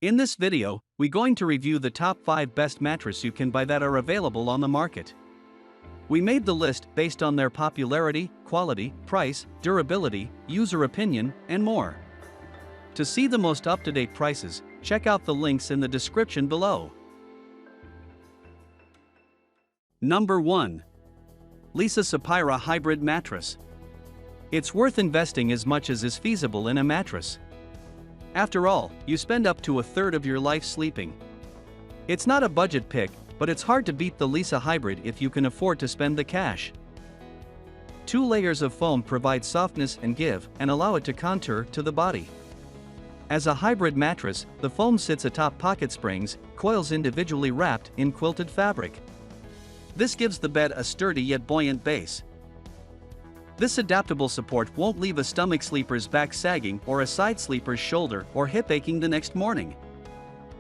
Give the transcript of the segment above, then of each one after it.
In this video, we're going to review the top 5 best mattress you can buy that are available on the market. We made the list based on their popularity, quality, price, durability, user opinion, and more. To see the most up-to-date prices, check out the links in the description below. Number 1. Leesa Sapphire Hybrid Mattress. It's worth investing as much as is feasible in a mattress. After all, you spend up to a third of your life sleeping. It's not a budget pick, but it's hard to beat the Leesa Hybrid if you can afford to spend the cash. 2 layers of foam provide softness and give, and allow it to contour to the body. As a hybrid mattress, the foam sits atop pocket springs, coils individually wrapped in quilted fabric. This gives the bed a sturdy yet buoyant base. This adaptable support won't leave a stomach sleeper's back sagging or a side sleeper's shoulder or hip aching the next morning.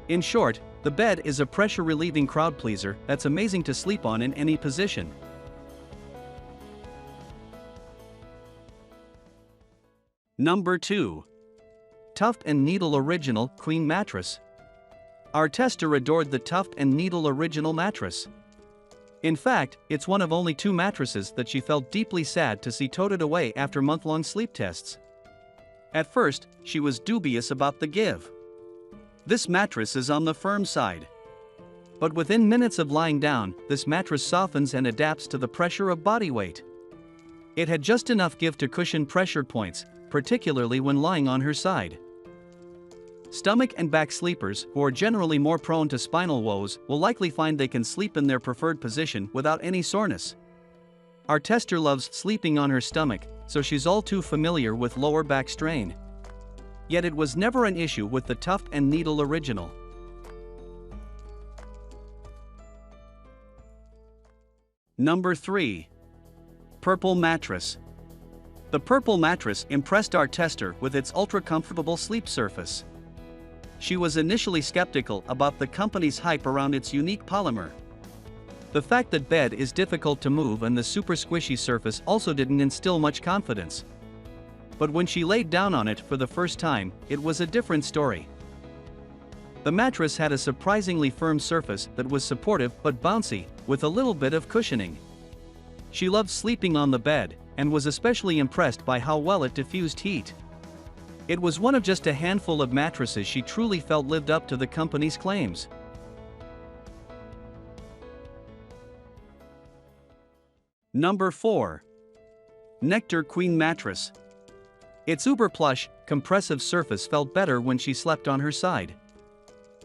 In short, the bed is a pressure-relieving crowd pleaser that's amazing to sleep on in any position. Number 2. Tuft & Needle Original Queen Mattress. Our tester adored the Tuft & Needle Original mattress. In fact, it's one of only 2 mattresses that she felt deeply sad to see toted away after month-long sleep tests. At first, she was dubious about the give. This mattress is on the firm side. But within minutes of lying down, this mattress softens and adapts to the pressure of body weight. It had just enough give to cushion pressure points, particularly when lying on her side. Stomach and back sleepers, who are generally more prone to spinal woes, will likely find they can sleep in their preferred position without any soreness. Our tester loves sleeping on her stomach, so she's all too familiar with lower back strain. Yet it was never an issue with the Tuft & Needle Original. Number 3. Purple Mattress. The Purple mattress impressed our tester with its ultra-comfortable sleep surface. She was initially skeptical about the company's hype around its unique polymer. The fact that bed is difficult to move and the super squishy surface also didn't instill much confidence. But when she laid down on it for the first time, it was a different story. The mattress had a surprisingly firm surface that was supportive but bouncy, with a little bit of cushioning. She loved sleeping on the bed, and was especially impressed by how well it diffused heat. It was one of just a handful of mattresses she truly felt lived up to the company's claims. Number 4. Nectar Queen Mattress. Its uber plush, compressive surface felt better when she slept on her side.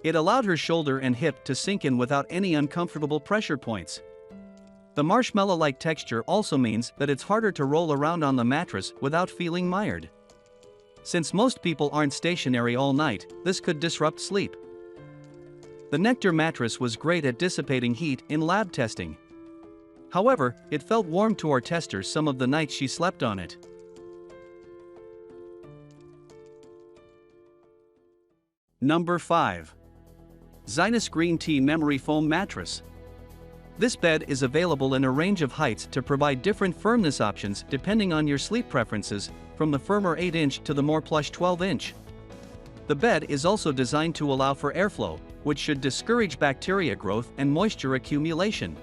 It allowed her shoulder and hip to sink in without any uncomfortable pressure points. The marshmallow-like texture also means that it's harder to roll around on the mattress without feeling mired. Since most people aren't stationary all night, this could disrupt sleep. The Nectar mattress was great at dissipating heat in lab testing. However, it felt warm to our tester some of the nights she slept on it. Number 5. Zinus Green Tea Memory Foam Mattress. This bed is available in a range of heights to provide different firmness options depending on your sleep preferences, from the firmer 8-inch to the more plush 12-inch. The bed is also designed to allow for airflow, which should discourage bacteria growth and moisture accumulation.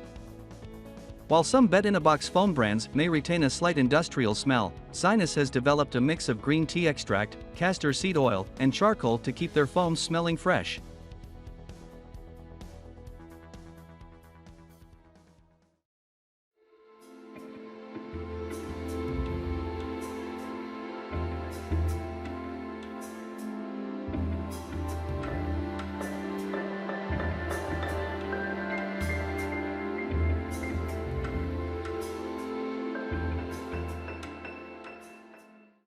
While some bed-in-a-box foam brands may retain a slight industrial smell, Zinus has developed a mix of green tea extract, castor seed oil, and charcoal to keep their foams smelling fresh.